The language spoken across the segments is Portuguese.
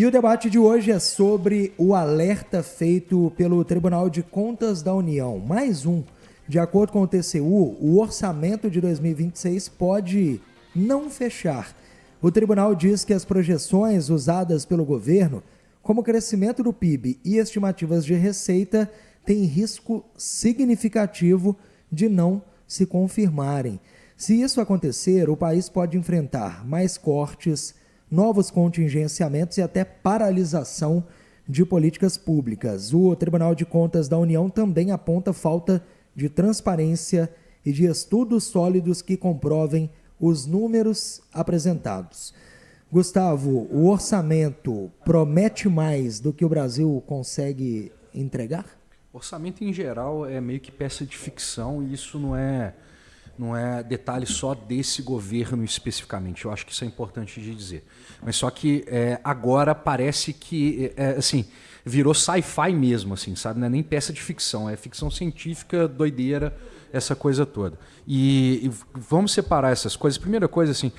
E o debate de hoje é sobre o alerta feito pelo Tribunal de Contas da União. Mais um. De acordo com o TCU, o orçamento de 2026 pode não fechar. O tribunal diz que as projeções usadas pelo governo, como crescimento do PIB e estimativas de receita, têm risco significativo de não se confirmarem. Se isso acontecer, o país pode enfrentar mais cortes, novos contingenciamentos e até paralisação de políticas públicas. O Tribunal de Contas da União também aponta falta de transparência e de estudos sólidos que comprovem os números apresentados. Gustavo, o orçamento promete mais do que o Brasil consegue entregar? Orçamento em geral é meio que peça de ficção e isso não é detalhe só desse governo especificamente. Eu acho que isso é importante de dizer. Mas só que agora parece que assim, virou sci-fi mesmo, assim, sabe? Não é nem peça de ficção, é ficção científica, doideira, essa coisa toda. E vamos separar essas coisas. Primeira coisa, assim,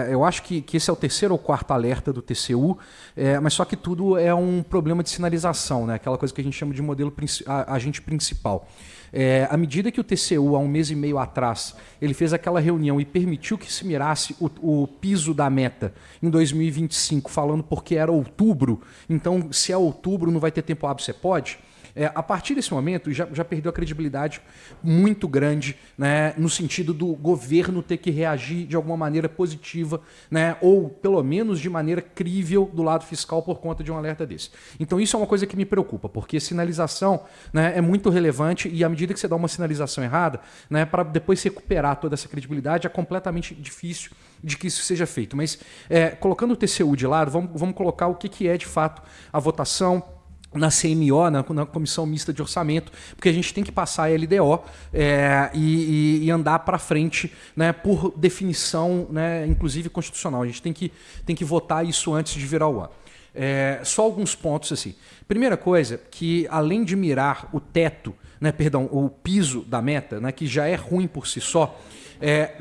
eu acho que esse é o terceiro ou quarto alerta do TCU, mas só que tudo é um problema de sinalização, né? Aquela coisa que a gente chama de modelo agente principal. À medida que o TCU, há um mês e meio atrás, ele fez aquela reunião e permitiu que se mirasse o piso da meta em 2025, falando porque era outubro, então se é outubro não vai ter tempo hábil, você pode? A partir desse momento, já perdeu a credibilidade muito grande, né, no sentido do governo ter que reagir de alguma maneira positiva, né, ou pelo menos de maneira crível do lado fiscal por conta de um alerta desse. Então isso é uma coisa que me preocupa, porque sinalização, né, é muito relevante e à medida que você dá uma sinalização errada, né, para depois recuperar toda essa credibilidade, é completamente difícil de que isso seja feito. Mas colocando o TCU de lado, vamos colocar o que é de fato a votação na CMO, na Comissão Mista de Orçamento, porque a gente tem que passar a LDO e andar para frente, né, por definição, né, inclusive constitucional. A gente tem que votar isso antes de virar o ano. Só alguns pontos assim. Primeira coisa, que além de mirar o teto, né, perdão, o piso da meta, né, que já é ruim por si só,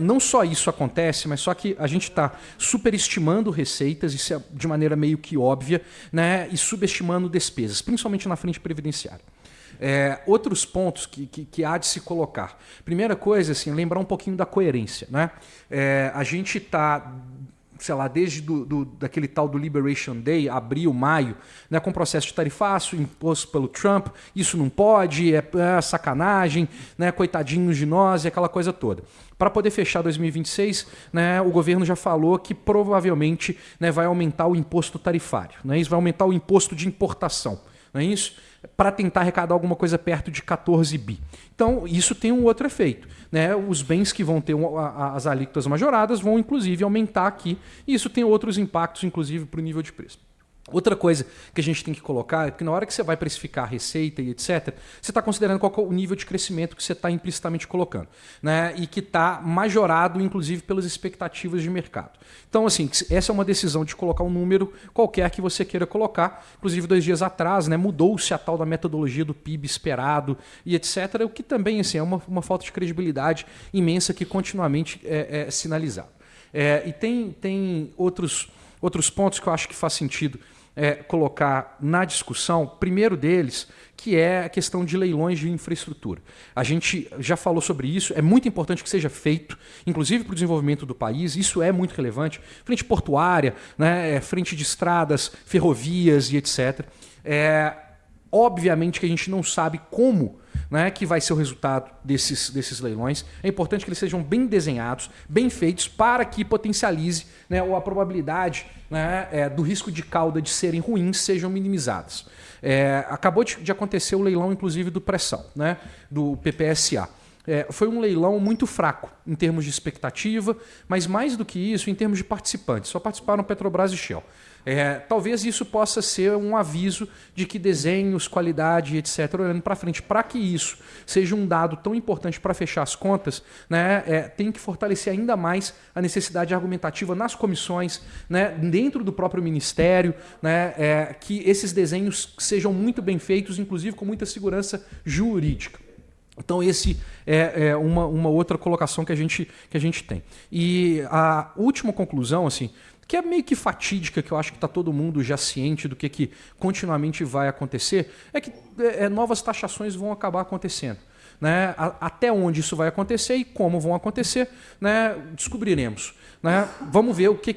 não só isso acontece, mas só que a gente está superestimando receitas, isso é de maneira meio que óbvia, né, e subestimando despesas, principalmente na frente previdenciária. Outros pontos que há de se colocar. Primeira coisa, assim, lembrar um pouquinho da coerência, né? A gente está, sei lá, desde daquele tal do Liberation Day, abril, maio, né, com processo de tarifaço imposto pelo Trump, isso não pode, é sacanagem, né, coitadinhos de nós e aquela coisa toda. Para poder fechar 2026, né, o governo já falou que provavelmente, né, vai aumentar o imposto tarifário, né, isso vai aumentar o imposto de importação, não é isso? Para tentar arrecadar alguma coisa perto de 14 bi. Então, isso tem um outro efeito, né? Os bens que vão ter as alíquotas majoradas vão, inclusive, aumentar aqui, e isso tem outros impactos, inclusive, para o nível de preço. Outra coisa que a gente tem que colocar é que na hora que você vai precificar a receita e etc., você está considerando qual é o nível de crescimento que você está implicitamente colocando, né? E que está majorado, inclusive, pelas expectativas de mercado. Então, assim, essa é uma decisão de colocar um número qualquer que você queira colocar. Inclusive, 2 dias atrás, né, mudou-se a tal da metodologia do PIB esperado e etc., o que também assim, é uma falta de credibilidade imensa que continuamente é sinalizado. E tem outros pontos que eu acho que faz sentido colocar na discussão. Primeiro deles, que é a questão de leilões de infraestrutura. A gente já falou sobre isso, é muito importante que seja feito, inclusive para o desenvolvimento do país, isso é muito relevante. Frente portuária, né, frente de estradas, ferrovias e etc. Obviamente que a gente não sabe como, né, que vai ser o resultado desses leilões. É importante que eles sejam bem desenhados, bem feitos, para que potencialize, né, ou a probabilidade, né, do risco de cauda de serem ruins sejam minimizadas. Acabou de acontecer o leilão, inclusive, do pré-sal, né, do PPSA. Foi um leilão muito fraco em termos de expectativa, mas mais do que isso, em termos de participantes. Só participaram Petrobras e Shell. Talvez isso possa ser um aviso de que desenhos, qualidade, etc., olhando para frente, para que isso seja um dado tão importante para fechar as contas, né, tem que fortalecer ainda mais a necessidade argumentativa nas comissões, né, dentro do próprio ministério, né, que esses desenhos sejam muito bem feitos, inclusive com muita segurança jurídica. Então, esse é uma outra colocação que a gente tem. E a última conclusão, assim, que é meio que fatídica, que eu acho que está todo mundo já ciente do que continuamente vai acontecer, é que novas taxações vão acabar acontecendo. Né? Até onde isso vai acontecer e como vão acontecer, né? Descobriremos. Né? Vamos ver o que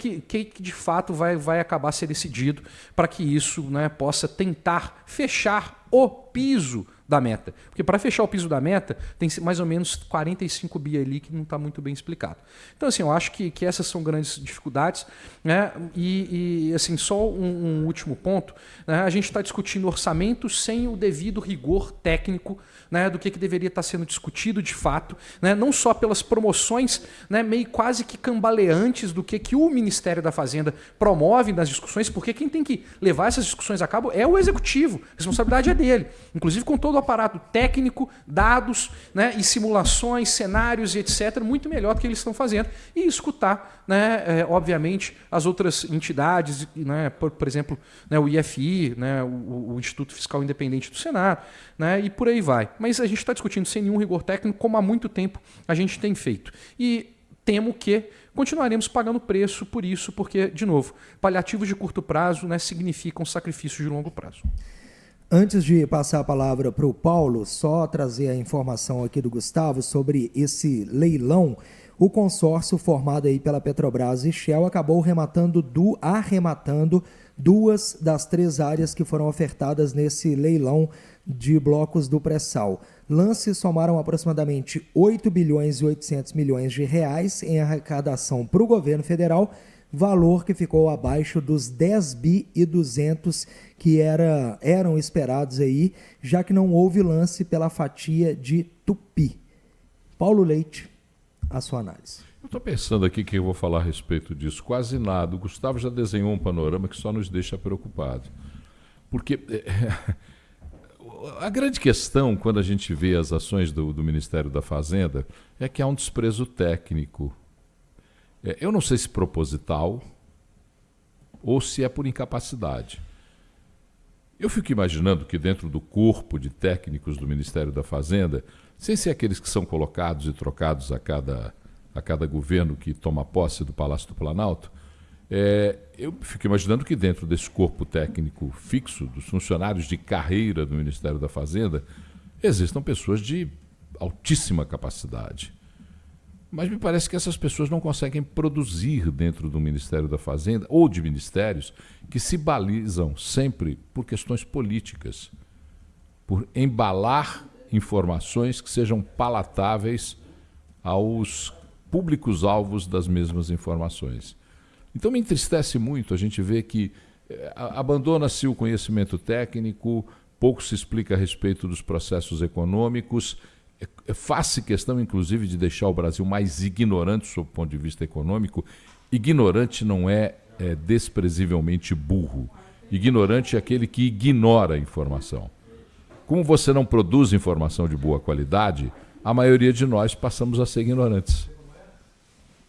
de fato vai acabar ser decidido para que isso, né, possa tentar fechar o piso da meta. Porque para fechar o piso da meta tem mais ou menos 45 bi ali que não está muito bem explicado. Então, assim, eu acho que essas são grandes dificuldades. Né? E assim, só um último ponto. Né? A gente está discutindo orçamento sem o devido rigor técnico, né, do que deveria estar sendo discutido de fato, né? Não só pelas promoções, né, meio quase que cambaleantes do que o Ministério da Fazenda promove nas discussões, porque quem tem que levar essas discussões a cabo é o Executivo, a responsabilidade é dele, inclusive com todo o aparato técnico, dados, né, e simulações, cenários e etc., muito melhor do que eles estão fazendo, e escutar, né, obviamente, as outras entidades, né, por exemplo, né, o IFI, né, o Instituto Fiscal Independente do Senado, né, e por aí vai. Mas a gente está discutindo sem nenhum rigor técnico, como há muito tempo a gente tem feito. E temo que continuaremos pagando preço por isso, porque, de novo, paliativos de curto prazo, né, significam sacrifícios de longo prazo. Antes de passar a palavra para o Paulo, só trazer a informação aqui do Gustavo sobre esse leilão. O consórcio formado aí pela Petrobras e Shell acabou arrematando 2 das 3 áreas que foram ofertadas nesse leilão de blocos do pré-sal. Lances somaram aproximadamente 8 bilhões e 800 milhões de reais em arrecadação para o governo federal, valor que ficou abaixo dos 10 bi e 200 que eram esperados aí, já que não houve lance pela fatia de Tupi. Paulo Leite, a sua análise. Eu estou pensando aqui que eu vou falar a respeito disso. Quase nada. O Gustavo já desenhou um panorama que só nos deixa preocupados. Porque a grande questão, quando a gente vê as ações do Ministério da Fazenda, é que há um desprezo técnico. Eu não sei se proposital ou se é por incapacidade. Eu fico imaginando que dentro do corpo de técnicos do Ministério da Fazenda, sem ser aqueles que são colocados e trocados a cada governo que toma posse do Palácio do Planalto, eu fico imaginando que dentro desse corpo técnico fixo, dos funcionários de carreira do Ministério da Fazenda, existam pessoas de altíssima capacidade. Mas me parece que essas pessoas não conseguem produzir dentro do Ministério da Fazenda ou de ministérios que se balizam sempre por questões políticas, por embalar informações que sejam palatáveis aos públicos-alvos das mesmas informações. Então me entristece muito a gente ver que abandona-se o conhecimento técnico, pouco se explica a respeito dos processos econômicos, faz-se questão, inclusive, de deixar o Brasil mais ignorante sob o ponto de vista econômico. Ignorante não é desprezivelmente burro. Ignorante é aquele que ignora a informação. Como você não produz informação de boa qualidade, a maioria de nós passamos a ser ignorantes.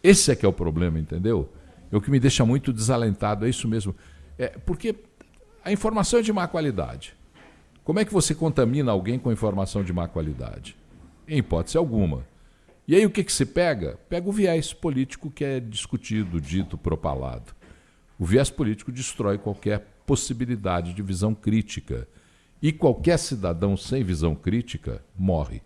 Esse é que é o problema, entendeu? É o que me deixa muito desalentado, é isso mesmo. Porque a informação é de má qualidade. Como é que você contamina alguém com informação de má qualidade? Em hipótese alguma. E aí o que se pega? Pega o viés político que é discutido, dito, propalado. O viés político destrói qualquer possibilidade de visão crítica. E qualquer cidadão sem visão crítica morre.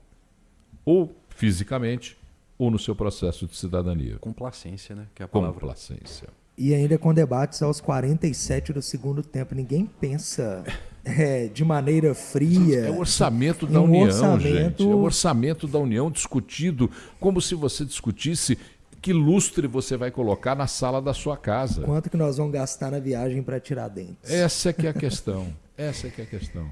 Ou fisicamente, ou no seu processo de cidadania. Complacência, né? Que é a palavra. Complacência. E ainda com debates aos 47 do segundo tempo. Ninguém pensa de maneira fria. É o orçamento da União, gente. É o orçamento da União discutido como se você discutisse que lustre você vai colocar na sala da sua casa. Quanto que nós vamos gastar na viagem para Tiradentes? Essa é que é a questão. Essa é que é a questão.